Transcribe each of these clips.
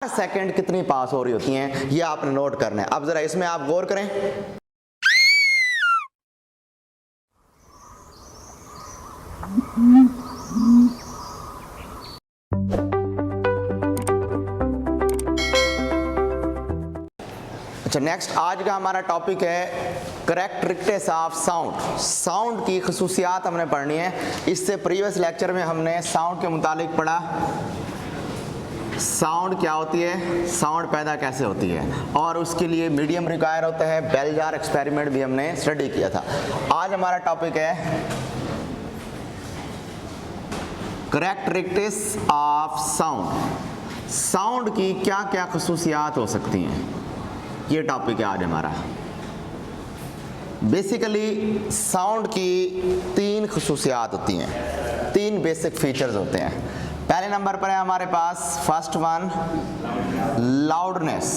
Second कितनी पास हो रही होती हैं ये आपने नोट करना है। अब जरा इसमें आप गौर करें। अच्छा, नेक्स्ट आज का हमारा टॉपिक है करैक्टरिस्टिक्स ऑफ साउंड। साउंड की खसूसियात हमने पढ़नी है। इससे प्रीवियस लेक्चर में हमने साउंड के मुतालिक पढ़ा, साउंड क्या होती है, साउंड पैदा कैसे होती है और उसके लिए मीडियम रिक्वायर होता है। बेल जार एक्सपेरिमेंट भी हमने स्टडी किया था। आज हमारा टॉपिक है करैक्टरिस्टिक्स ऑफ साउंड। साउंड की क्या क्या खसूसियात हो सकती हैं, ये टॉपिक है आज हमारा। बेसिकली साउंड की तीन खसूसियात होती हैं, तीन बेसिक फीचर्स होते हैं। पहले नंबर पर है हमारे पास फर्स्ट वन लाउडनेस,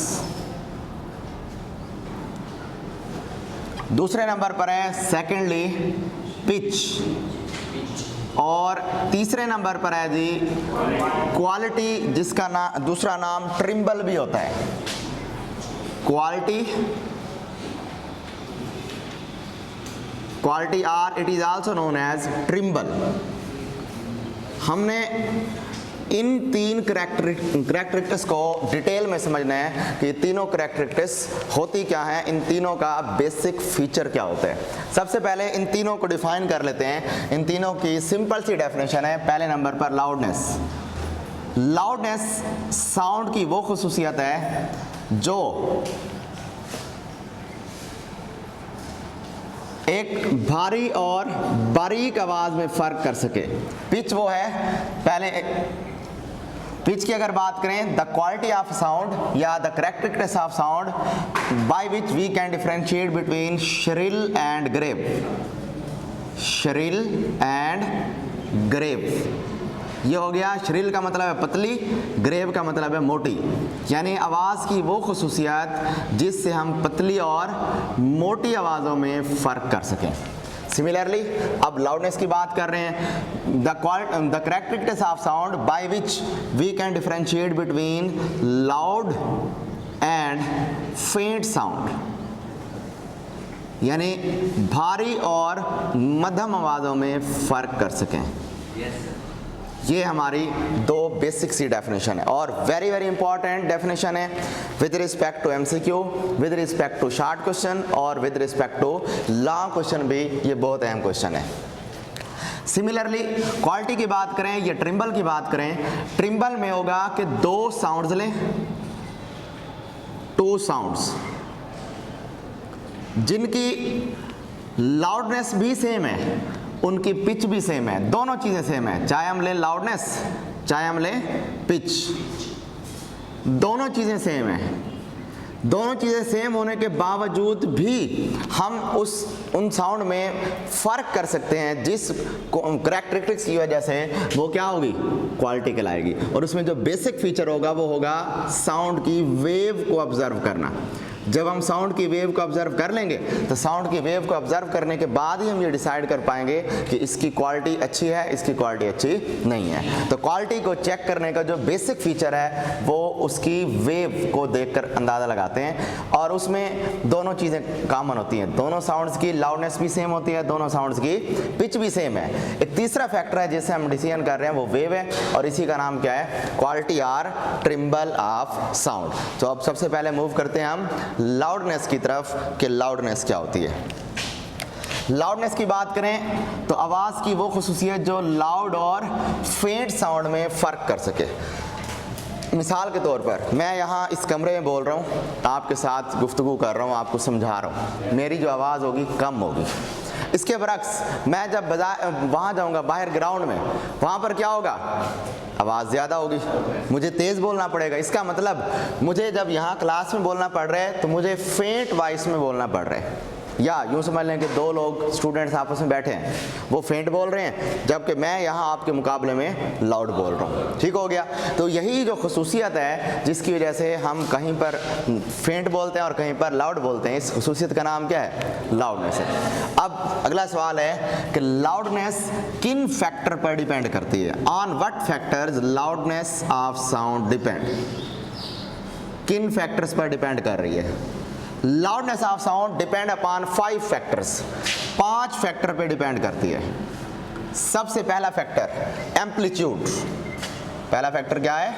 दूसरे नंबर पर है सेकेंडली पिच, और तीसरे नंबर पर है जी क्वालिटी, जिसका दूसरा नाम ट्रिम्बल भी होता है। Quality or it is also known as timbre. हमने इन तीन करैक्टरिस्टिक्स को डिटेल में समझना है कि तीनों करैक्टरिस्टिक्स होती क्या है, इन तीनों का बेसिक फीचर क्या होता है। सबसे पहले इन तीनों को डिफाइन कर लेते हैं। इन तीनों की सिंपल सी डेफिनेशन है। पहले नंबर पर लाउडनेस। लाउडनेस साउंड की वो खुसूसियत है जो एक भारी और बारीक आवाज में फर्क कर सके। पिच वो है, पहले पिच की अगर बात करें, द क्वालिटी ऑफ साउंड या the characteristics of sound by which we can differentiate between shrill and grave. Shrill and grave, ये हो गया। श्रिल का मतलब है पतली, ग्रेव का मतलब है मोटी, यानी आवाज़ की वो खुसूसियात जिससे हम पतली और मोटी आवाज़ों में फ़र्क कर सकें। सिमिलरली अब लाउडनेस की बात कर रहे हैं, the characteristics of sound by which we can differentiate between loud and faint sound, यानी भारी और मध्यम आवाज़ों में फ़र्क कर सकें। ये हमारी दो बेसिक सी डेफिनेशन है और वेरी वेरी इंपॉर्टेंट डेफिनेशन है with respect to MCQ, with respect to short question और with respect to long question भी। ये बहुत अहम क्वेश्चन है। सिमिलरली क्वालिटी की बात करें या ट्रिम्बल की बात करें, ट्रिम्बल में होगा कि दो साउंड्स लें, टू साउंड्स जिनकी लाउडनेस भी सेम है, उनकी पिच भी सेम है, दोनों चीज़ें सेम है। चाहे हम लें लाउडनेस, चाहे हम लें पिच, दोनों चीज़ें सेम है। दोनों चीज़ें सेम होने के बावजूद भी हम उन साउंड में फ़र्क कर सकते हैं जिस करैक्टरिस्टिक्स की वजह से वो क्या होगी, क्वालिटी कहलाएगी। और उसमें जो बेसिक फीचर होगा वो होगा साउंड की वेव को ऑब्जर्व करना। जब हम साउंड की वेव को ऑब्जर्व कर लेंगे तो साउंड की वेव को ऑब्जर्व करने के बाद ही हम ये डिसाइड कर पाएंगे कि इसकी क्वालिटी अच्छी है, इसकी क्वालिटी अच्छी नहीं है। तो क्वालिटी को चेक करने का जो बेसिक फीचर है वो उसकी वेव को देखकर अंदाज़ा लगाते हैं और उसमें दोनों चीज़ें कॉमन होती हैं। दोनों साउंड्स की लाउडनेस भी सेम होती है, दोनों साउंड्स की पिच भी सेम है। एक तीसरा फैक्टर है जिससे हम डिसीजन कर रहे हैं, वो वेव है और इसी का नाम क्या है, quality or timbre of sound. तो अब सबसे पहले मूव करते हैं हम लाउडनेस की तरफ कि लाउडनेस क्या होती है। लाउडनेस की बात करें तो आवाज़ की वो खुसूसियत जो लाउड और फेंट साउंड में फ़र्क कर सके। मिसाल के तौर पर मैं यहाँ इस कमरे में बोल रहा हूँ, आपके साथ गुफ्तगू कर रहा हूँ, आपको समझा रहा हूँ, मेरी जो आवाज़ होगी कम होगी। इसके बरक्स मैं जब वहाँ जाऊँगा बाहर ग्राउंड में, वहाँ पर क्या होगा, आवाज़ ज़्यादा होगी, मुझे तेज़ बोलना पड़ेगा। इसका मतलब मुझे जब यहाँ क्लास में बोलना पड़ रहा है तो मुझे फेंट वॉइस में बोलना पड़ रहा है। या यूँ समझ लें कि दो लोग स्टूडेंट्स आपस में बैठे हैं, वो फेंट बोल रहे हैं जबकि मैं यहाँ आपके मुकाबले में लाउड बोल रहा हूँ। ठीक हो गया। तो यही जो खसूसियत है जिसकी वजह से हम कहीं पर फेंट बोलते हैं और कहीं पर लाउड बोलते हैं, इस खसूसियत का नाम क्या है, लाउडनेस है। अब अगला सवाल है कि लाउडनेस किन फैक्टर पर डिपेंड करती है। On what factors loudness of sound depend. किन फैक्टर्स पर डिपेंड कर रही है? Loudness of sound depend upon 5 factors, 5 factor पे डिपेंड करती है। सबसे पहला फैक्टर एम्पलीट्यूड। पहला फैक्टर क्या है?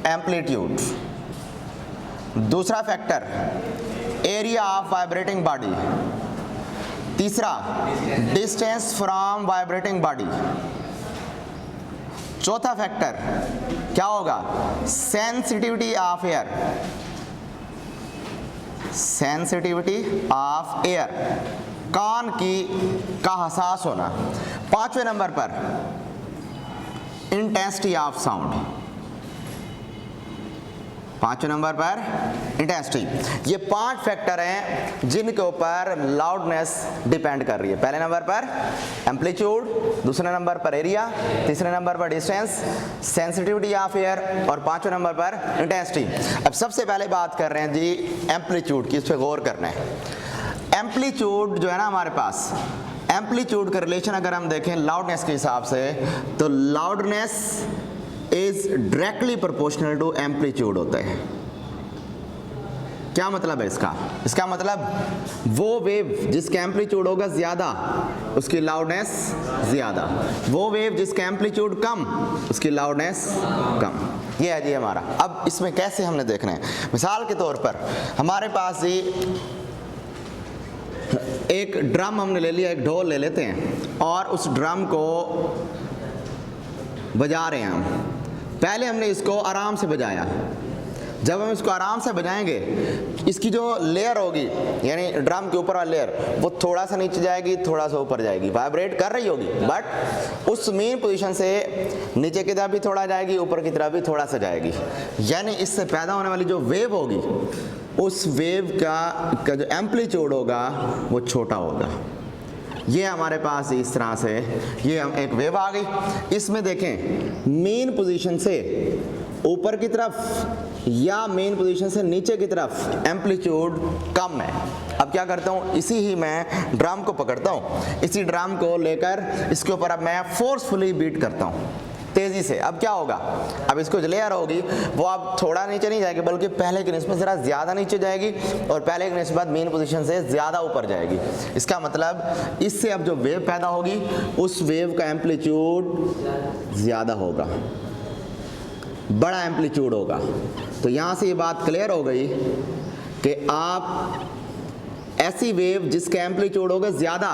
एम्पलीट्यूड। दूसरा factor area of vibrating body. तीसरा डिस्टेंस फ्रॉम वाइब्रेटिंग बॉडी। चौथा फैक्टर क्या होगा? Sensitivity of air. Sensitivity of air, कान का हसास होना। 5वें नंबर पर इंटेंसिटी ऑफ साउंड। 5वें नंबर पर इंटेंसिटी। ये 5 फैक्टर हैं जिनके ऊपर लाउडनेस डिपेंड कर रही है। पहले नंबर पर एम्पलीट्यूड, दूसरे नंबर पर एरिया, तीसरे नंबर पर डिस्टेंस, सेंसिटिविटी ऑफ एयर और 5वें नंबर पर इंटेंसिटी। अब सबसे पहले बात कर रहे हैं जी एम्पलीट्यूड की, इस पर गौर करना है। एम्पलीट्यूड जो है ना हमारे पास, एम्पलीट्यूड का रिलेशन अगर हम देखें लाउडनेस के हिसाब से, तो loudness is directly proportional to amplitude होता है। क्या मतलब है इसका? इसका मतलब वो वेव जिसका एम्पलीट्यूड होगा ज्यादा उसकी लाउडनेस ज्यादा, वो वेव जिसका एम्पलीट्यूड कम उसकी लाउडनेस कम। ये है जी हमारा। अब इसमें कैसे हमने देखना है, मिसाल के तौर पर हमारे पास जी एक ड्रम हमने ले लिया, एक ढोल ले लेते हैं और उस ड्रम को बजा रहे हैं हम। पहले हमने इसको आराम से बजाया। जब हम इसको आराम से बजाएंगे, इसकी जो लेयर होगी यानी ड्रम के ऊपर वाली लेयर, वो थोड़ा सा नीचे जाएगी, थोड़ा सा ऊपर जाएगी, वाइब्रेट कर रही होगी, बट उस मेन पोजीशन से नीचे की तरफ भी थोड़ा जाएगी, ऊपर की तरफ भी थोड़ा सा जाएगी। यानी इससे पैदा होने वाली जो वेव होगी, उस वेव का जो एम्पलीट्यूड होगा वो छोटा होगा। ये हमारे पास इस तरह से ये हम एक वेव आ गई। इसमें देखें मेन पोजीशन से ऊपर की तरफ या मेन पोजीशन से नीचे की तरफ एम्पलीट्यूड कम है। अब क्या करता हूँ, इसी ही मैं ड्रम को पकड़ता हूँ, इसी ड्रम को लेकर इसके ऊपर अब मैं फोर्सफुली बीट करता हूँ तेजी से। अब क्या होगा, अब इसको जो लेयर होगी वो अब थोड़ा नीचे नहीं जाएगी, बल्कि पहले की निस्बत जरा ज्यादा नीचे जाएगी और पहले की निस्बत मेन पोजीशन से ज्यादा ऊपर जाएगी। इसका मतलब इससे अब जो वेव पैदा होगी उस वेव का एम्पलीट्यूड ज्यादा होगा, बड़ा एम्पलीट्यूड होगा। तो यहां से ये बात क्लियर हो गई कि आप ऐसी वेव जिसका एम्पलीट्यूड होगा ज्यादा,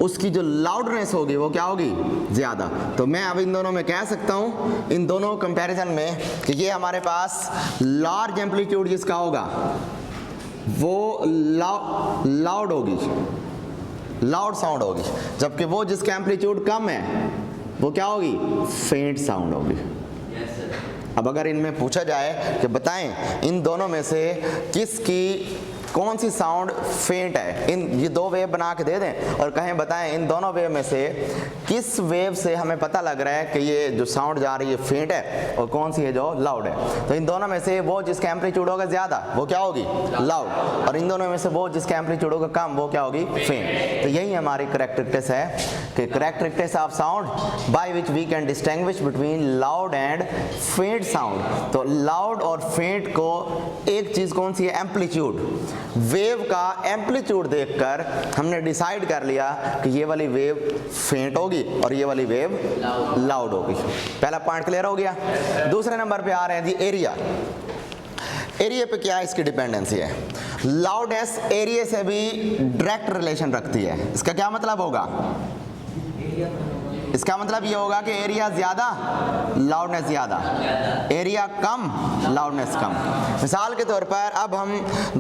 उसकी जो लाउडनेस होगी वो क्या होगी, ज्यादा। तो मैं अब इन दोनों में कह सकता हूं, इन दोनों कंपैरिजन में, कि ये हमारे पास लार्ज एम्पलीट्यूड जिसका होगा वो लाउड होगी, लाउड साउंड होगी, जबकि वो जिसका एम्पलीट्यूड कम है वो क्या होगी, फेंट साउंड होगी। अब अगर इनमें पूछा जाए कि बताएं इन दोनों में से किसकी कौन सी साउंड फेंट है, इन ये दो वेव बना के दे दें और कहें बताएं इन दोनों वेव में से किस वेव से हमें पता लग रहा है कि ये जो साउंड जा रही है फेंट है और कौन सी है जो लाउड है। तो इन दोनों में से वो जिसका एम्पलीट्यूड होगा ज्यादा वो क्या होगी, लाउड, और इन दोनों में से वो जिसका एम्पलीट्यूड होगा कम वो क्या होगी, फेंट। तो यही हमारी कैरेक्टरिस्टिक्स है कि characteristics of sound by which we can distinguish between loud and faint sound. तो लाउड और फेंट को एक चीज कौन सी है, एम्पलीट्यूड। वेव का एम्पलीट्यूड देखकर हमने डिसाइड कर लिया कि ये वाली वेव फेंट होगी और ये वाली वेव लाउड होगी। पहला पॉइंट क्लियर हो गया। दूसरे नंबर पे आ रहे हैं जी एरिया। एरिया पे क्या इसकी डिपेंडेंसी है, लाउडनेस एरिया से भी डायरेक्ट रिलेशन रखती है। इसका क्या मतलब होगा, इसका मतलब ये होगा कि एरिया ज्यादा लाउडनेस ज्यादा, एरिया कम लाउडनेस कम। मिसाल के तौर पर अब हम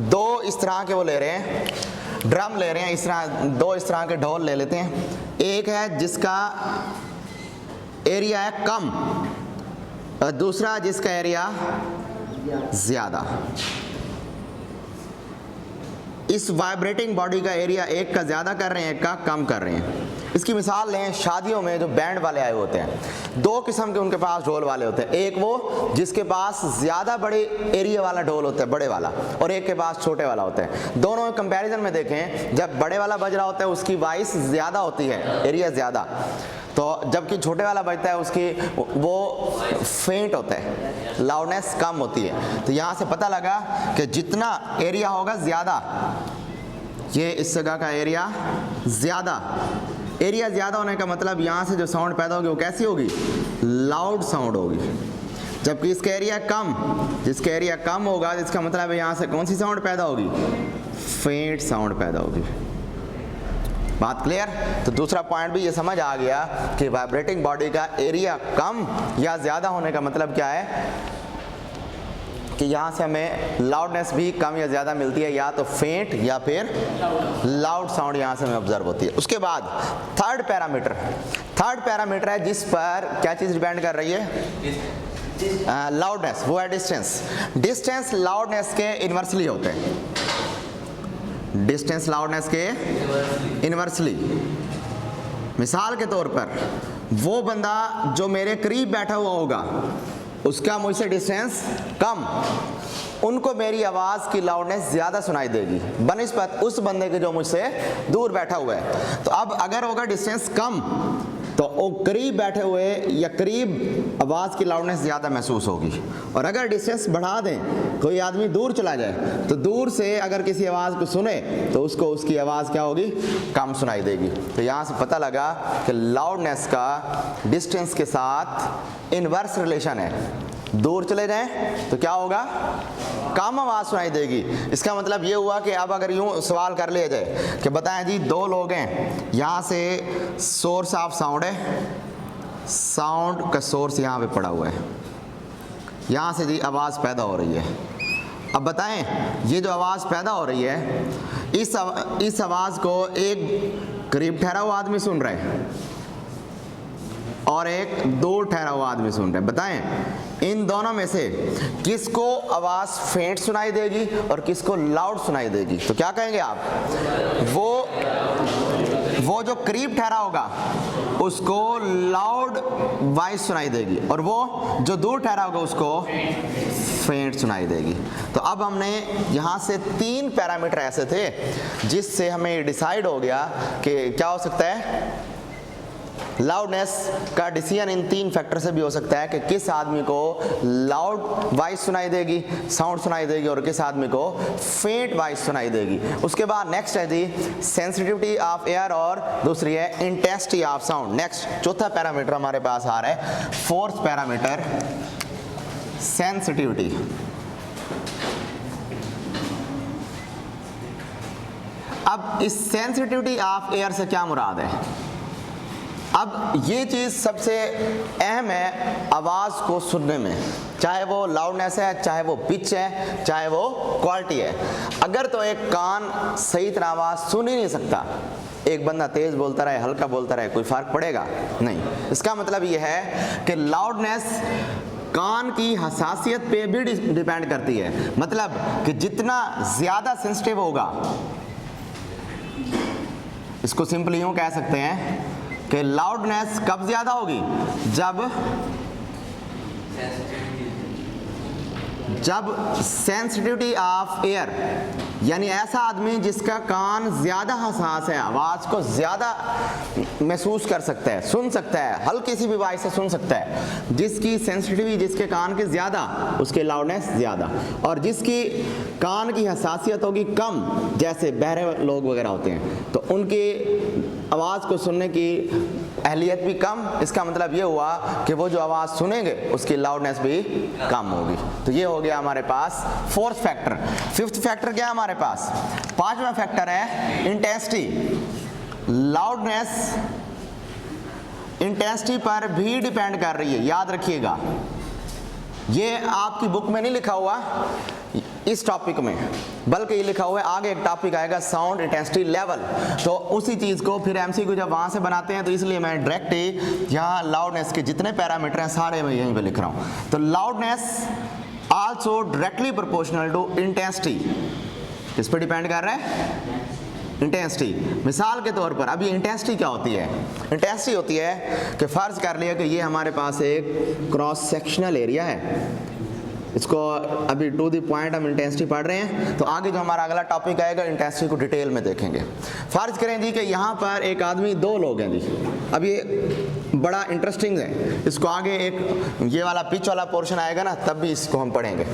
दो इस तरह के वो ले रहे हैं, ड्रम ले रहे हैं, इस तरह दो इस तरह के ढोल ले लेते हैं। एक है जिसका एरिया है कम और दूसरा जिसका एरिया ज्यादा। इस वाइब्रेटिंग बॉडी का एरिया एक का ज्यादा कर रहे हैं, एक का कम कर रहे हैं। इसकी मिसाल लें, शादियों में जो बैंड वाले आए होते हैं, दो किस्म के उनके पास ढोल वाले होते हैं। एक वो जिसके पास ज्यादा बड़े एरिया वाला ढोल होता है, बड़े वाला, और एक के पास छोटे वाला होता है। दोनों कंपैरिजन में देखें, जब बड़े वाला बज रहा होता है उसकी वॉइस ज्यादा होती है, एरिया ज्यादा, तो जबकि छोटे वाला बजता है उसकी वो फेंट होता है, लाउडनेस कम होती है। तो यहाँ से पता लगा कि जितना एरिया होगा ज़्यादा, ये इस जगह का एरिया ज़्यादा होने का मतलब यहाँ से जो साउंड पैदा होगी वो कैसी होगी, लाउड साउंड होगी। जबकि इसका एरिया कम, जिसका एरिया कम होगा जिसका मतलब है यहाँ से कौन सी साउंड पैदा होगी, फेंट साउंड पैदा होगी। बात क्लियर? तो दूसरा पॉइंट भी ये समझ आ गया कि वाइब्रेटिंग बॉडी का एरिया कम या ज़्यादा होने का मतलब क्या है कि यहाँ से हमें लाउडनेस भी कम या ज़्यादा मिलती है, या तो फेंट या फिर लाउड साउंड यहाँ से हमें ऑब्जर्व होती है। उसके बाद थर्ड पैरामीटर है जिस पर क्या चीज़ डिपेंड कर रही है, लाउडनेस, वो है डिस्टेंस लाउडनेस के इन्वर्सली होते हैं, डिस्टेंस लाउडनेस के इन्वर्सली। मिसाल के तौर पर वो बंदा जो मेरे करीब बैठा हुआ होगा उसका मुझसे डिस्टेंस कम, उनको मेरी आवाज़ की लाउडनेस ज़्यादा सुनाई देगी बनिस्बत उस बंदे के जो मुझसे दूर बैठा हुआ है। तो अब अगर होगा डिस्टेंस कम तो वो करीब बैठे हुए या करीब आवाज़ की लाउडनेस ज़्यादा महसूस होगी, और अगर डिस्टेंस बढ़ा दें, कोई आदमी दूर चला जाए तो दूर से अगर किसी आवाज़ को सुने तो उसको उसकी आवाज़ क्या होगी, कम सुनाई देगी। तो यहाँ से पता लगा कि लाउडनेस का डिस्टेंस के साथ इनवर्स रिलेशन है, दूर चले जाएं तो क्या होगा, कम आवाज़ सुनाई देगी। इसका मतलब ये हुआ कि अब अगर यूँ सवाल कर लिया जाए कि बताएं जी दो लोग हैं, यहाँ से सोर्स ऑफ साउंड है, साउंड का सोर्स यहाँ पे पड़ा हुआ है, यहाँ से जी आवाज़ पैदा हो रही है। अब बताएं ये जो आवाज़ पैदा हो रही है इस आवाज़ को एक करीब ठहरा हुआ आदमी सुन रहा है और एक दूर ठहरा हुआ आदमी सुन रहे हैं। बताएं इन दोनों में से किसको आवाज़ फेंट सुनाई देगी और किसको लाउड सुनाई देगी? तो क्या कहेंगे आप, वो जो करीब ठहरा होगा उसको लाउड वॉइस सुनाई देगी और वो जो दूर ठहरा होगा उसको फेंट सुनाई देगी। तो अब हमने यहाँ से 3 पैरामीटर ऐसे थे जिससे हमें डिसाइड हो गया कि क्या हो सकता है, लाउडनेस का डिसीजन इन 3 फैक्टर से भी हो सकता है कि किस आदमी को लाउड वॉइस सुनाई देगी, साउंड सुनाई देगी, और किस आदमी को फेंट वॉइस सुनाई देगी। उसके बाद नेक्स्ट है जी सेंसिटिविटी ऑफ एयर और दूसरी है इंटेंसिटी ऑफ साउंड। नेक्स्ट चौथा पैरामीटर हमारे पास आ रहा है, 4th पैरामीटर सेंसिटिविटी। अब इस सेंसिटिविटी ऑफ एयर से क्या मुराद है? अब ये चीज़ सबसे अहम है आवाज़ को सुनने में, चाहे वो लाउडनेस है, चाहे वो पिच है, चाहे वो क्वालिटी है। अगर तो एक कान सही तरह आवाज़ सुन ही नहीं सकता, एक बंदा तेज़ बोलता रहे, हल्का बोलता रहे, कोई फ़र्क पड़ेगा नहीं। इसका मतलब ये है कि लाउडनेस कान की हसासियत पे भी डिपेंड करती है। मतलब कि जितना ज़्यादा सेंसिटिव होगा, इसको सिंपली यूँ कह सकते हैं कि लाउडनेस कब ज़्यादा होगी, जब सेंसिटिविटी ऑफ एयर, यानी ऐसा आदमी जिसका कान ज़्यादा हसास है, आवाज़ को ज़्यादा महसूस कर सकता है, सुन सकता है, हल्की सी भी आवाज़ से सुन सकता है, जिसकी सेंसिटिविटी जिसके कान की ज़्यादा उसके लाउडनेस ज़्यादा, और जिसकी कान की हसासियत होगी कम, जैसे बहरे लोग वगैरह होते हैं, तो उनकी आवाज़ को सुनने की अहलियत भी कम। इसका मतलब ये हुआ कि वो जो आवाज़ सुनेंगे उसकी लाउडनेस भी कम होगी। तो ये हो गया हमारे पास 4th फैक्टर। 5th फैक्टर क्या है हमारे पास? 5वां फैक्टर है इंटेंसिटी। लाउडनेस इंटेंसिटी पर भी डिपेंड कर रही है, याद रखिएगा। ये आपकी बुक में नहीं लिखा हुआ इस टॉपिक में, बल्कि ये लिखा हुआ है आगे एक टॉपिक आएगा साउंड इंटेंसिटी लेवल। तो उसी चीज़ को फिर एमसीक्यू जब वहाँ से बनाते हैं तो इसलिए मैं डायरेक्ट ही यहाँ लाउडनेस के जितने पैरामीटर हैं सारे मैं यहीं पे लिख रहा हूँ। तो loudness also directly proportional to intensity, किस पर डिपेंड कर रहा है? इंटेंसिटी। मिसाल के तौर पर अब ये इंटेंसिटी क्या होती है? इंटेंसिटी होती है कि फ़र्ज़ कर लिया कि ये हमारे पास एक क्रॉस सेक्शनल एरिया है, इसको अभी टू द पॉइंट हम इंटेंसिटी पढ़ रहे हैं, तो आगे जो हमारा अगला टॉपिक आएगा इंटेंसिटी को डिटेल में देखेंगे। फर्ज करें जी कि यहाँ पर एक आदमी, दो लोग हैं जी। अब ये बड़ा इंटरेस्टिंग है, इसको आगे एक ये वाला पिच वाला पोर्शन आएगा ना, तब भी इसको हम पढ़ेंगे।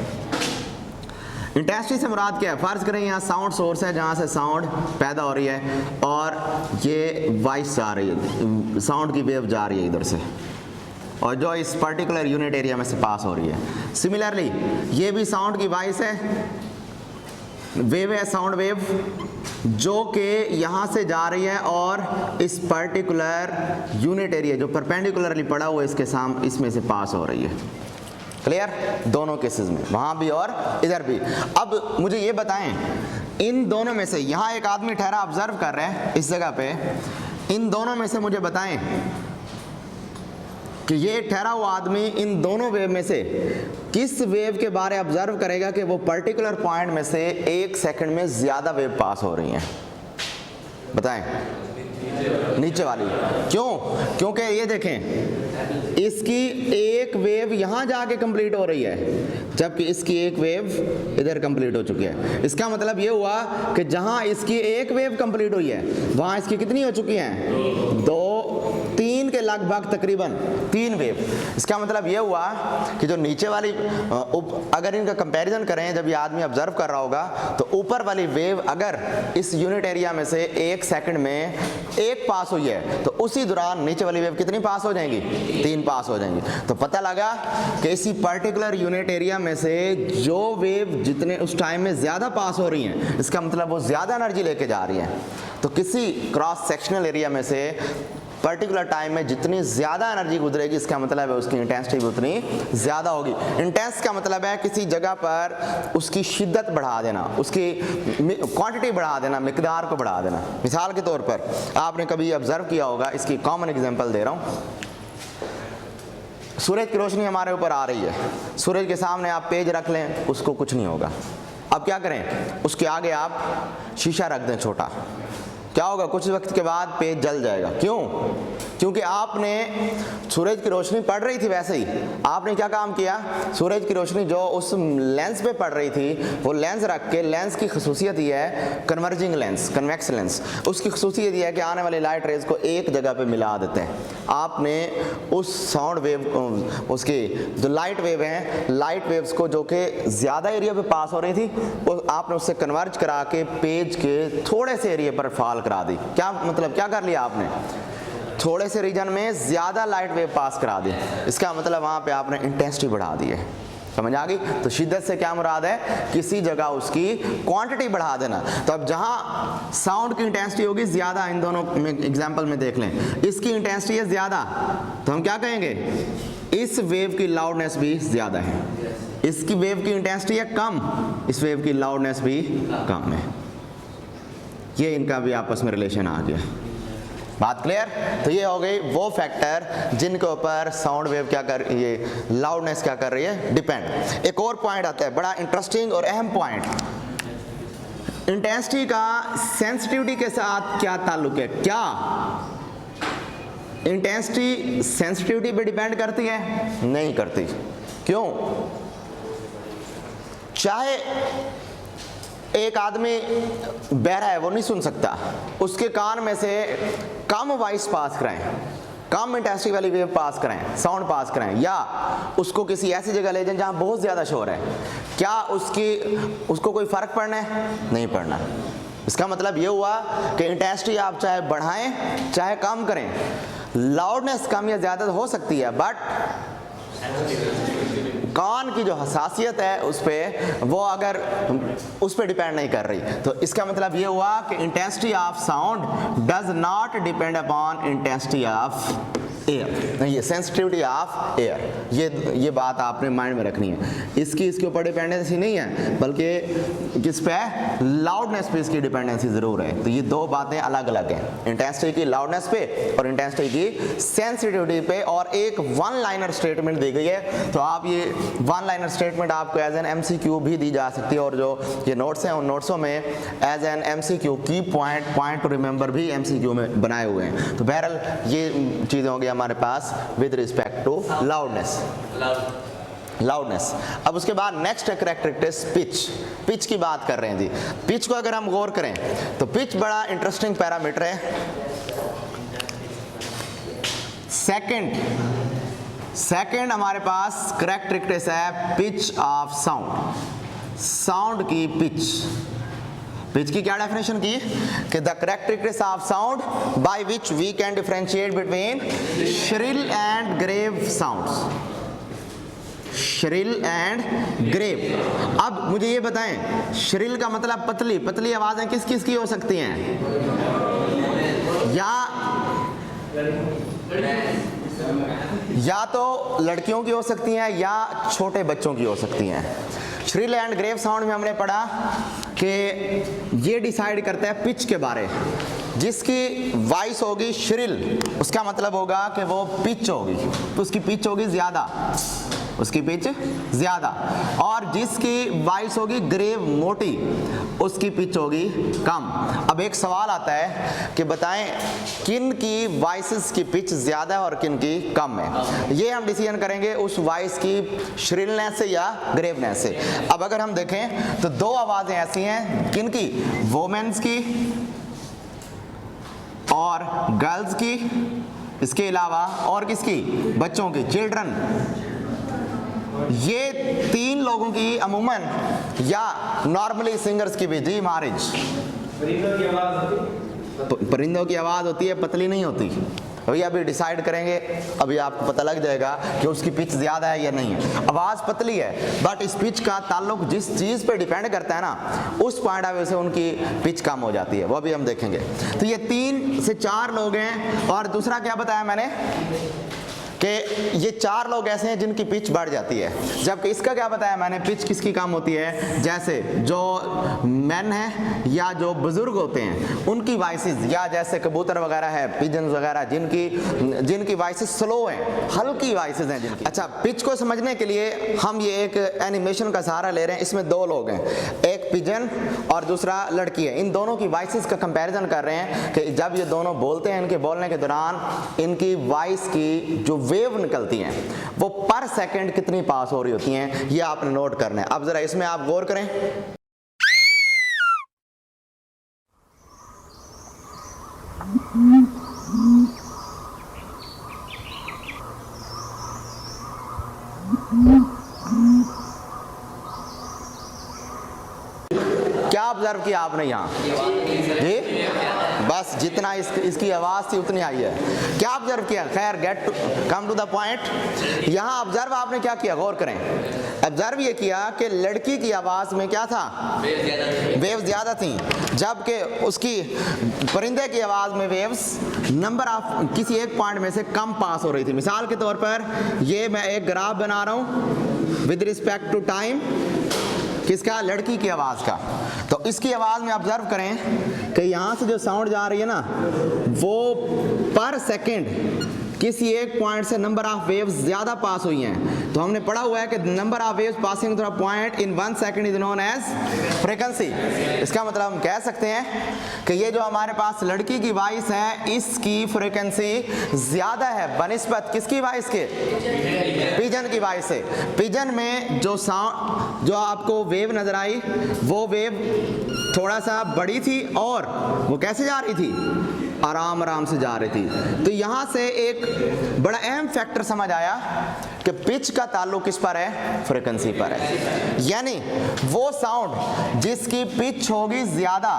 इंटेंसिटी से मुराद क्या है? फर्ज करें यहाँ साउंड सोर्स है जहाँ से साउंड पैदा हो रही है और ये वॉइस जा रही है, साउंड की वेव जा रही है इधर से, और जो इस पर्टिकुलर यूनिट एरिया में से पास हो रही है। सिमिलरली ये भी साउंड की वॉइस है, वेव है, साउंड वेव, जो कि यहाँ से जा रही है और इस पर्टिकुलर यूनिट एरिया जो परपेंडिकुलरली पड़ा हुआ है इसके सामने, इसमें से पास हो रही है। क्लियर? दोनों केसेस में, वहाँ भी और इधर भी। अब मुझे ये बताएं, इन दोनों में से, यहाँ एक आदमी ठहरा ऑब्जर्व कर रहे हैं इस जगह पे, इन दोनों में से मुझे बताएं कि ये ठहरा हुआ आदमी इन दोनों वेव में से किस वेव के बारे ऑब्जर्व करेगा कि वो पर्टिकुलर पॉइंट में से 1 सेकंड में ज़्यादा वेव पास हो रही हैं? बताएं। नीचे वाली। क्यों? क्योंकि ये देखें, इसकी एक वेव यहाँ जाके कंप्लीट हो रही है, जबकि इसकी एक वेव इधर कंप्लीट हो चुकी है। इसका मतलब ये हुआ कि जहाँ इसकी एक वेव कंप्लीट हुई है वहाँ इसकी कितनी हो चुकी हैं? 2, 3 के लगभग, तकरीबन 3 वेव। इसका मतलब ये हुआ कि जो नीचे वाली, अगर इनका कंपैरिजन करें, जब ये आदमी ऑब्जर्व कर रहा होगा, तो ऊपर वाली वेव अगर इस यूनिट एरिया में से 1 सेकंड में 1 पास हुई है, तो उसी दौरान नीचे वाली वेव कितनी पास हो जाएंगी? 3 पास हो जाएंगी। तो पता लगा कि इसी पर्टिकुलर यूनिट एरिया में से जो वेव जितने उस टाइम में ज़्यादा पास हो रही हैं, इसका मतलब वो ज़्यादा एनर्जी लेके जा रही हैं। तो किसी क्रॉस सेक्शनल एरिया में से पर्टिकुलर टाइम में जितनी ज़्यादा एनर्जी गुजरेगी, इसका मतलब है उसकी इंटेंसिटी भी उतनी ज़्यादा होगी। इंटेंस का मतलब है किसी जगह पर उसकी शिद्दत बढ़ा देना, उसकी क्वांटिटी बढ़ा देना, मिकदार को बढ़ा देना। मिसाल के तौर पर आपने कभी ऑब्जर्व किया होगा, इसकी कॉमन एग्जांपल दे रहा हूँ। सूरज की रोशनी हमारे ऊपर आ रही है, सूरज के सामने आप पेज रख लें, उसको कुछ नहीं होगा। अब क्या करें? उसके आगे आप शीशा रख दें छोटा, क्या होगा? कुछ वक्त के बाद पेज जल जाएगा। क्यों? क्योंकि आपने सूरज की रोशनी पड़ रही थी, वैसे ही आपने क्या काम किया? सूरज की रोशनी जो उस लेंस पे पड़ रही थी, वो लेंस रख के, लेंस की खसूसियत ये है, कन्वर्जिंग लेंस, कन्वेक्स लेंस, उसकी खसूसियत ये है कि आने वाली लाइट रेज को एक जगह पे मिला देते हैं। आपने उस साउंड वेव, उसकी जो लाइट वेव हैं, लाइट वेव्स को जो कि ज़्यादा एरिया पे पास हो रही थी, वो आपने उससे कन्वर्ज करा के पेज के थोड़े से एरिया पर फॉल करा दी। क्या मतलब, क्या कर लिया आपने? थोड़े से रीजन में ज़्यादा लाइट वेव पास करा दी। इसका मतलब वहाँ पे आपने इंटेंसिटी बढ़ा दी है। समझ आ गई? तो शिद्दत से क्या मुराद है? किसी जगह उसकी क्वांटिटी बढ़ा देना। तो अब जहाँ साउंड की इंटेंसिटी होगी ज़्यादा, इन दोनों में एग्जाम्पल में देख लें, इसकी इंटेंसिटी है ज़्यादा, तो हम क्या कहेंगे? इस वेव की लाउडनेस भी ज़्यादा है। इसकी वेव की इंटेंसिटी है कम, इस वेव की लाउडनेस भी कम है। ये इनका भी आपस में रिलेशन आ गया। बात क्लियर? तो ये हो गई वो फैक्टर जिनके ऊपर साउंड वेव क्या कर, ये लाउडनेस क्या कर रही है? डिपेंड। एक और पॉइंट आता है, बड़ा इंटरेस्टिंग और अहम पॉइंट। इंटेंसिटी का सेंसिटिविटी के साथ क्या ताल्लुक है? क्या इंटेंसिटी सेंसिटिविटी पे डिपेंड करती है? नहीं करती। क्यों? चाहे एक आदमी बहरा है, वो नहीं सुन सकता, उसके कान में से कम वॉइस पास कराएं, कम इंटेंसिटी वाली वेव पास कराएं, साउंड पास कराएं, या उसको किसी ऐसी जगह ले जाएं जहां बहुत ज़्यादा शोर है, क्या उसको कोई फ़र्क पड़ना है? नहीं पड़ना। इसका मतलब ये हुआ कि इंटेंसिटी आप चाहे बढ़ाएं चाहे कम करें, लाउडनेस कम या ज़्यादा हो सकती है, बट कान की जो हसासियत है उस पे, वो अगर उस पे डिपेंड नहीं कर रही। तो इसका मतलब ये हुआ कि intensity of sound does not depend upon intensity of air, ये सेंसिटिविटी ऑफ एयर। ये बात आपने माइंड में रखनी है। इसके ऊपर डिपेंडेंसी नहीं है, बल्कि किस पे? लाउडनेस पे इसकी डिपेंडेंसी ज़रूर है। तो ये दो बातें अलग अलग हैं, इंटेंसिटी की लाउडनेस पे और इंटेंसिटी की सेंसिटिविटी पे। और एक वन लाइनर स्टेटमेंट दी गई है, तो आप ये वन लाइनर स्टेटमेंट आपको एज एन MCQ भी दी जा सकती है, और जो ये नोट्स हैं उन नोट्सों में एज एन MCQ की पॉइंट टू रिमेंबर भी MCQ में बनाए हुए हैं। तो बहरहाल ये चीज़ें होंगी हमारे पास with respect to loudness. Loudness. अब उसके बाद नेक्स्ट कैरेक्टरिस्टिक पिच। पिच की बात कर रहे हैं जी। पिच को अगर हम गौर करें तो पिच बड़ा इंटरेस्टिंग पैरामीटर है। सेकंड हमारे पास कैरेक्टरिस्टिक्स है पिच ऑफ साउंड। साउंड की पिच। पिच की क्या डेफिनेशन की कि the characteristics of sound by which we can differentiate between shrill and grave sounds. Shrill and grave. अब मुझे ये बताएं, श्रिल का मतलब पतली। पतली आवाजें किस किस की हो सकती हैं? या तो लड़कियों की हो सकती हैं या छोटे बच्चों की हो सकती हैं। श्रिल एंड ग्रेव साउंड में हमने पढ़ा कि ये डिसाइड करता है पिच के बारे। जिसकी वॉइस होगी श्रिल, उसका मतलब होगा कि वो पिच होगी, तो उसकी पिच होगी ज़्यादा, उसकी पिच ज़्यादा। और जिसकी वॉइस होगी ग्रेव, मोटी, उसकी पिच होगी कम। अब एक सवाल आता है कि बताएं किन की वॉइसेस की पिच ज़्यादा है और किन की कम है। ये हम डिसीजन करेंगे उस वॉइस की श्रिलनेस से या ग्रेवनेस से। अब अगर हम देखें तो दो आवाज़ें ऐसी हैं किन की, वोमेन्स की और गर्ल्स की, इसके अलावा और किसकी, बच्चों की, चिल्ड्रन। ये तीन लोगों की अमूमन या नॉर्मली सिंगर्स की भी जी महाराज परिंदों की आवाज़ होती है, पतली नहीं होती। वही अभी डिसाइड करेंगे, अभी आपको पता लग जाएगा कि उसकी पिच ज़्यादा है या नहीं है। आवाज़ पतली है बट इस पिच का ताल्लुक जिस चीज़ पे डिपेंड करता है ना, उस पॉइंट ऑफ व्यू से उनकी पिच कम हो जाती है, वो भी हम देखेंगे। तो ये 3 से 4 लोग हैं। और दूसरा क्या बताया मैंने कि ये 4 लोग ऐसे हैं जिनकी पिच बढ़ जाती है, जबकि इसका क्या बताया मैंने, पिच किसकी कम होती है। जैसे जो मैन हैं या जो बुजुर्ग होते हैं उनकी वॉइसेस, या जैसे कबूतर वगैरह है, पिजन्स वगैरह, जिनकी वॉइसेस स्लो हैं, हल्की वॉइसेस हैं जिनकी। अच्छा, पिच को समझने के लिए हम ये एक एनिमेशन का सहारा ले रहे हैं। इसमें 2 लोग हैं, एक पिजन और दूसरा लड़की है। इन दोनों की वॉइसेस का कंपैरिजन कर रहे हैं कि जब ये दोनों बोलते हैं, इनके बोलने के दौरान इनकी वॉइस की जो वेव निकलती हैं वो पर सेकंड कितनी पास हो रही होती हैं, ये आपने नोट करना है। अब जरा इसमें आप गौर करें। क्या ऑब्जर्व किया आपने यहाँ जी? बस जितना इसकी आवाज़ थी उतनी आई है। क्या ऑब्जर्व किया? खैर, कम टू द पॉइंट। यहाँ ऑब्जर्व आपने क्या किया, गौर करें। ऑब्जर्व ये किया कि लड़की की आवाज़ में क्या था, वेव ज़्यादा थी, जबकि उसकी परिंदे की आवाज़ में वेव्स नंबर ऑफ किसी एक पॉइंट में से कम पास हो रही थी। मिसाल के तौर पर ये मैं एक ग्राफ बना रहा हूँ विद रिस्पेक्ट टू टाइम, किसका, लड़की की आवाज़ का। तो इसकी आवाज़ में ऑब्जर्व करें कि यहाँ से जो साउंड जा रही है ना, वो पर सेकंड किसी एक पॉइंट से नंबर ऑफ वेव्स ज़्यादा पास हुई हैं। तो हमने पढ़ा हुआ है कि number of waves passing through a point in 1 second is known as frequency. इसका मतलब हम कह सकते हैं कि ये जो हमारे पास लड़की की वॉइस है, इसकी फ्रीक्वेंसी ज़्यादा है बनिस्बत किसकी वॉइस के, पिजन की वॉइस से। पिजन में जो साउंड, जो आपको वेव नज़र आई, वो वेव थोड़ा सा बड़ी थी और वो कैसे जा रही थी, आराम आराम से जा रही थी। तो यहाँ से एक बड़ा अहम फैक्टर समझ आया कि पिच का ताल्लुक किस पर है, फ्रीक्वेंसी पर है। यानी वो साउंड जिसकी पिच होगी ज़्यादा,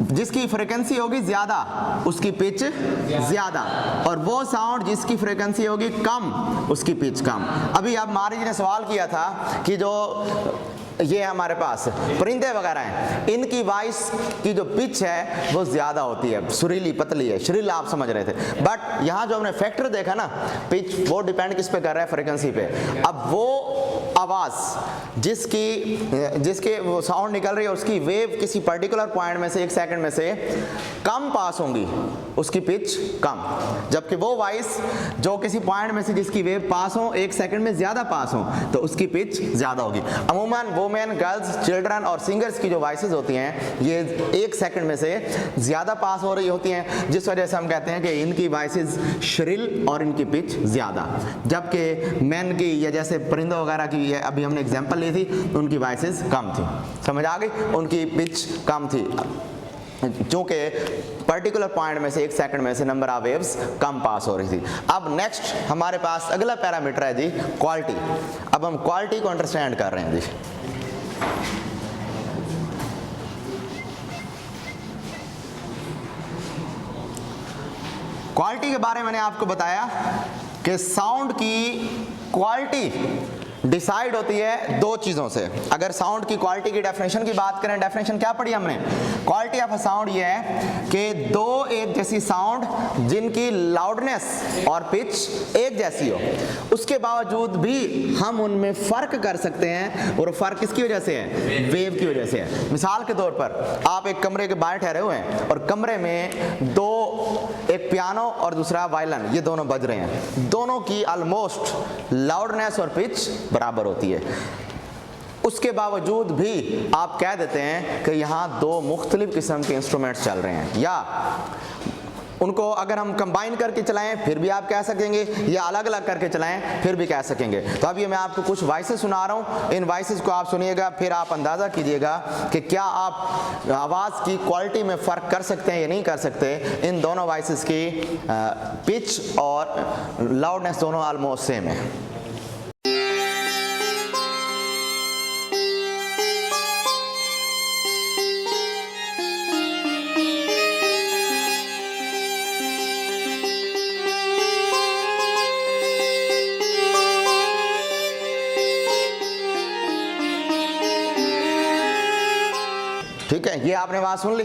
जिसकी फ्रीक्वेंसी होगी ज़्यादा, उसकी पिच ज़्यादा, और वो साउंड जिसकी फ्रीक्वेंसी होगी कम, उसकी पिच कम। अभी अब मारी जी ने सवाल किया था कि जो ये हमारे पास परिंदे वगैरह हैं, इनकी वॉइस की जो पिच है वो ज़्यादा होती है, सुरीली पतली है, श्रिल आप समझ रहे थे। बट यहाँ जो हमने फैक्टर देखा ना, पिच, वो डिपेंड किस पे कर रहा है, फ्रीक्वेंसी पे। अब वो आवाज़ जिसके वो साउंड निकल रही है, उसकी वेव किसी पर्टिकुलर पॉइंट में से 1 सेकंड में से कम पास होंगी, उसकी पिच कम, जबकि वो वॉइस जो किसी पॉइंट में से जिसकी वेव पास हो 1 सेकंड में ज़्यादा पास हो तो उसकी पिच ज़्यादा होगी। अमूमन वुमेन, गर्ल्स, चिल्ड्रन और सिंगर्स की जो वॉइसेस होती हैं ये 1 सेकंड में से ज़्यादा पास हो रही होती हैं, जिस वजह से हम कहते हैं कि इनकी वॉइसेस श्रिल और इनकी पिच ज़्यादा, जबकि मैन की या जैसे परिंदों वगैरह की अभी हमने एग्जांपल ली थी उनकी वॉइसेस कम थी। समझ आ गई? उनकी पिच कम थी चूँकि पर्टिकुलर पॉइंट में से 1 सेकंड में से नंबर ऑफ वेव्स कम पास हो रही थी। अब नेक्स्ट हमारे पास अगला पैरामीटर है जी क्वालिटी। अब हम क्वालिटी को अंडरस्टैंड कर रहे हैं जी। क्वालिटी के बारे में मैंने आपको बताया कि साउंड की क्वालिटी डिसाइड होती है 2 चीज़ों से। अगर साउंड की क्वालिटी की डेफिनेशन की बात करें, डेफिनेशन क्या पढ़ी हमने? क्वालिटी ऑफ अ साउंड ये है कि 2 एक जैसी साउंड जिनकी लाउडनेस और पिच एक जैसी हो, उसके बावजूद भी हम उनमें फ़र्क कर सकते हैं, और फ़र्क किसकी वजह से है? वेव की वजह से है। मिसाल के तौर पर आप एक कमरे के बाहर ठहरे हुए हैं और कमरे में 2, एक पियानो और दूसरा वायलिन, ये दोनों बज रहे हैं, दोनों की ऑलमोस्ट लाउडनेस और पिच बराबर होती है। उसके बावजूद भी आप कह देते हैं कि यहाँ 2 मुख्तलिफ किस्म के इंस्ट्रूमेंट्स चल रहे हैं, या उनको अगर हम कंबाइन करके चलाएं फिर भी आप कह सकेंगे, या अलग अलग करके चलाएं फिर भी कह सकेंगे। तो अभी मैं आपको कुछ वॉइसेस सुना रहा हूँ, इन वॉइसेस को आप सुनिएगा, फिर आप अंदाज़ा कीजिएगा कि क्या आप आवाज़ की क्वालिटी में फ़र्क कर सकते हैं या नहीं कर सकते। इन दोनों वॉइसेस की पिच और लाउडनेस दोनों ऑलमोस्ट सेम है। ठीक है, ये आपने बात सुन ली,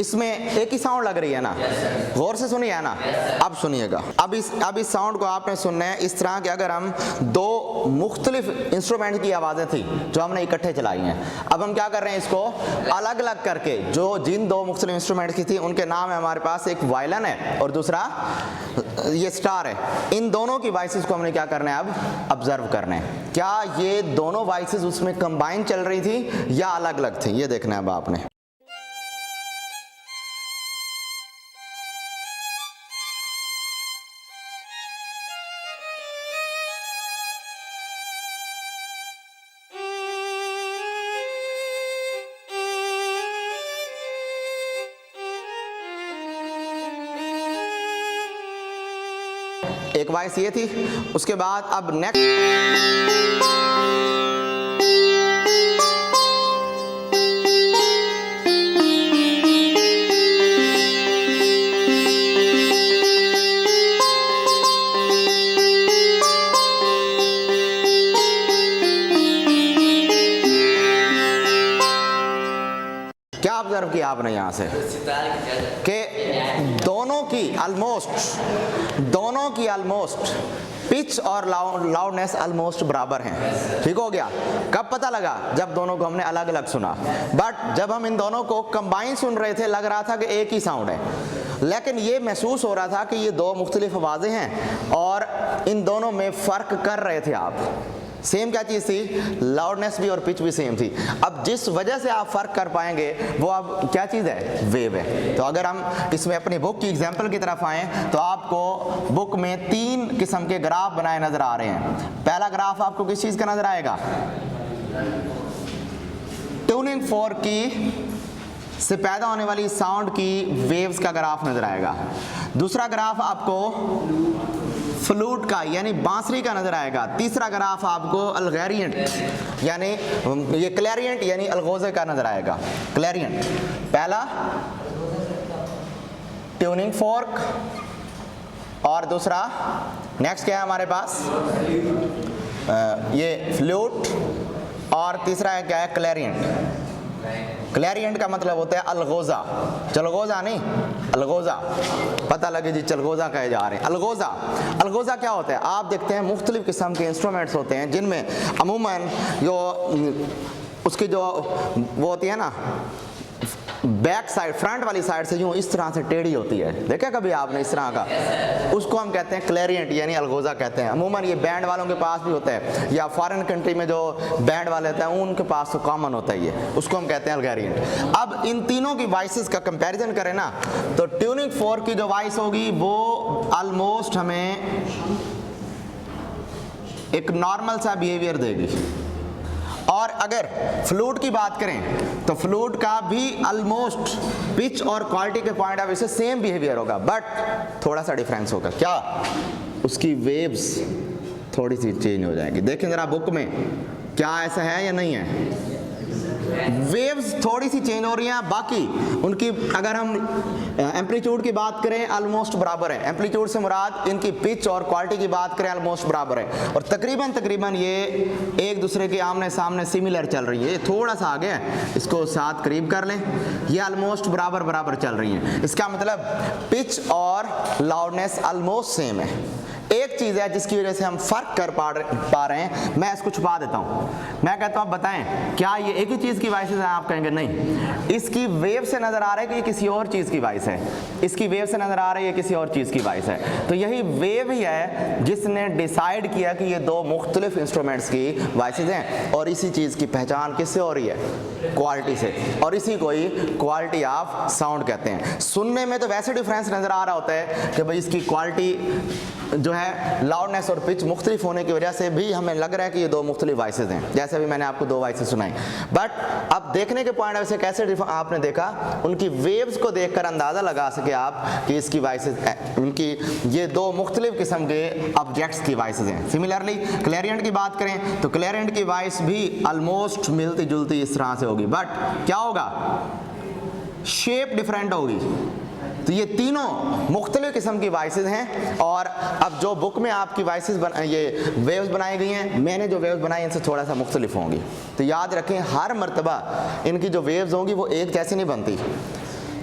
इसमें एक ही साउंड लग रही है ना, गौर से सुनिए ना। अब सुनिएगा, अब इस साउंड को आपने सुनना है इस तरह कि अगर हम 2 मुख्तलिफ इंस्ट्रूमेंट की आवाज़ें थी जो हमने इकट्ठे चलाई हैं, अब हम क्या कर रहे हैं, इसको अलग अलग करके, जो जिन 2 मुख्तलिफ इंस्ट्रूमेंट की थी उनके नाम है हमारे पास, एक वायलिन है और दूसरा ये स्टार है। इन दोनों की वॉइसेस को हमने क्या करना है, अब ऑब्जर्व करना है, क्या ये दोनों वॉइसेस उसमें कंबाइन चल रही थी या अलग अलग थी, ये देखना है अब आपने। एक वॉइस ये थी, उसके बाद अब नेक्स्ट क्या ऑब्जर्व किया आपने यहाँ से कि दोनों की ऑलमोस्ट पिच और लाउडनेस ऑलमोस्ट बराबर हैं। ठीक हो गया। कब पता लगा? जब दोनों को हमने अलग अलग सुना। बट जब हम इन दोनों को कंबाइन सुन रहे थे लग रहा था कि एक ही साउंड है, लेकिन ये महसूस हो रहा था कि ये 2 मुख्तलिफ आवाज़ें हैं और इन दोनों में फ़र्क कर रहे थे आप। सेम क्या चीज़ थी? लाउडनेस भी और पिच भी सेम थी। अब जिस वजह से आप फ़र्क कर पाएंगे वो अब क्या चीज़ है? वेव है। तो अगर हम इसमें अपनी बुक की एग्जांपल की तरफ आएँ तो आपको बुक में 3 किस्म के ग्राफ बनाए नज़र आ रहे हैं। पहला ग्राफ आपको किस चीज़ का नज़र आएगा? ट्यूनिंग फोर्क की से पैदा होने वाली साउंड की वेव्स का ग्राफ नज़र आएगा। दूसरा ग्राफ आपको फ्लूट का यानी बांसुरी का नजर आएगा। तीसरा ग्राफ आपको अलगैरियंट यानी ये क्लैरियंट यानी अलगोजे का नजर आएगा। क्लैरियंट पहला ट्यूनिंग फोर्क और दूसरा नेक्स्ट क्या है हमारे पास? ये फ्लूट और तीसरा है क्या है? क्लैरियंट। क्लैरियंट का मतलब होता है अलगोजा, चलगोजा नहीं, अलगोजा। पता लगे जी चलगोजा कहे जा रहे हैं। अलगोजा, अलगोजा क्या होता है? आप देखते हैं मुख्तलिफ किस्म के इंस्ट्रूमेंट्स होते हैं जिनमें अमूमन जो उसकी जो वो होती है ना बैक साइड, फ्रंट वाली साइड से यूं इस तरह से टेढ़ी होती है, देखा कभी आपने इस तरह का, उसको हम कहते हैं क्लैरिनेट यानी अलगोजा कहते हैं। अमूमन ये बैंड वालों के पास भी होता है, या फॉरेन कंट्री में जो बैंड वाले होते हैं उनके पास तो कॉमन होता है ये, उसको हम कहते हैं अलगेरियंट। अब इन तीनों की वॉइसेस का कंपैरिजन करें ना, तो ट्यूनिंग फोर्क की जो वॉइस होगी वो ऑलमोस्ट हमें एक नॉर्मल सा बिहेवियर देगी, और अगर फ्लूट की बात करें तो फ्लूट का भी ऑलमोस्ट पिच और क्वालिटी के पॉइंट ऑफ व्यू से सेम बिहेवियर होगा, बट थोड़ा सा डिफरेंस होगा। क्या? उसकी वेव्स थोड़ी सी चेंज हो जाएगी। देखें जरा बुक में, क्या ऐसा है या नहीं है? वेव्स थोड़ी सी चेंज हो रही हैं, बाकी उनकी अगर हम एम्पलीट्यूड की बात करें ऑलमोस्ट बराबर है। एम्पलीट्यूड से मुराद इनकी पिच और क्वालिटी की बात करें ऑलमोस्ट बराबर है, और तकरीबन ये एक दूसरे के आमने सामने सिमिलर चल रही है। थोड़ा सा आगे है, इसको साथ करीब कर लें, ये ऑलमोस्ट बराबर चल रही है। इसका मतलब पिच और लाउडनेस ऑलमोस्ट सेम है। एक चीज़ है जिसकी वजह से हम फर्क कर पा रहे हैं, मैं इसको छुपा देता हूँ। मैं कहता हूँ बताएं क्या ये एक ही चीज़ की वॉइस है? आप कहेंगे नहीं, इसकी वेव से नज़र आ रहा है कि ये किसी और चीज़ की वॉइस है, इसकी वेव से नज़र आ रही है किसी और चीज़ की वॉइस है। तो यही वेव ही है जिसने डिसाइड किया कि ये दो मुख्तलिफ इंस्ट्रूमेंट्स की वॉइसेज हैं, और इसी चीज़ की पहचान किससे हो रही है? क्वालिटी से, और इसी को ही क्वालिटी ऑफ साउंड कहते हैं। सुनने में तो वैसे डिफरेंस नज़र आ रहा होता है कि भाई इसकी क्वालिटी जो है लाउडनेस और पिच मुख्तलिफ होने की वजह से भी हमें लग रहा है कि ये दो मुख्तलिफ वॉइसेज हैं, जैसे भी मैंने आपको दो वॉइसेज सुनाई। बट अब देखने के पॉइंट ऑफ व्यू से कैसे आपने देखा, उनकी वेव्स को देखकर अंदाज़ा लगा सके आप कि इसकी वॉइसेज, उनकी ये दो मुख्तलिफ किस्म के ऑब्जेक्ट्स की वॉइसेज हैं। सिमिलरली क्लैरिनेट की बात करें तो क्लैरिनेट की वॉइस भी ऑलमोस्ट मिलती जुलती इस तरह से होगी, बट क्या होगा? शेप डिफरेंट होगी। तो ये तीनों मुख्तलिफ किस्म की वॉइसेज हैं, और अब जो बुक में आपकी वॉइसेज ये वेव्स बनाई गई हैं, मैंने जो वेव्स बनाई इनसे थोड़ा सा मुख्तलिफ होंगी। तो याद रखें हर मरतबा इनकी जो वेव्स होंगी वो एक जैसी नहीं बनती।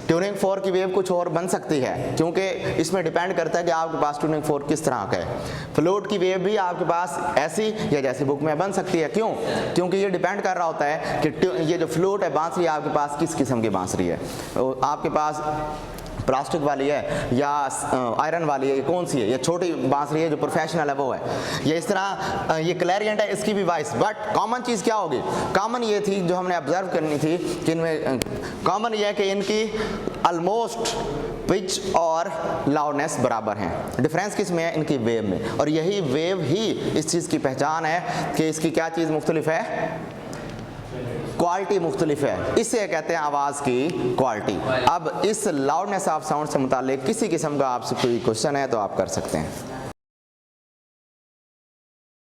ट्यूनिंग फोर्क की वेव कुछ और बन सकती है, क्योंकि इसमें डिपेंड करता है कि आपके पास ट्यूनिंग फोर्क किस तरह का है। फ्लूट की वेव भी आपके पास ऐसी या जैसी बुक में बन सकती है। क्यों? क्योंकि ये डिपेंड कर रहा होता है कि ये जो फ्लूट है, बांसुरी आपके पास किस किस्म की बांसुरी है। आपके पास प्लास्टिक वाली है या आयरन वाली है, ये कौन सी है? ये छोटी बांसुरी है जो प्रोफेशनल है वो है। ये इस तरह ये क्लैरिनेट है, इसकी भी वॉइस। बट कॉमन चीज़ क्या होगी? कॉमन ये थी जो हमने ऑब्जर्व करनी थी कि इनमें कॉमन ये है कि इनकी ऑलमोस्ट पिच और लाउडनेस बराबर हैं। डिफरेंस किस में है? इनकी वेव में। और यही वेव ही इस चीज़ की पहचान है कि इसकी क्या चीज़ मुख्तलिफ है? क्वालिटी मुख्तलिफ है। इसे कहते हैं आवाज़ की क्वालिटी। अब इस लाउडनेस ऑफ साउंड से मुतालिक किसी किस्म का आपसे कोई क्वेश्चन है तो आप कर सकते हैं।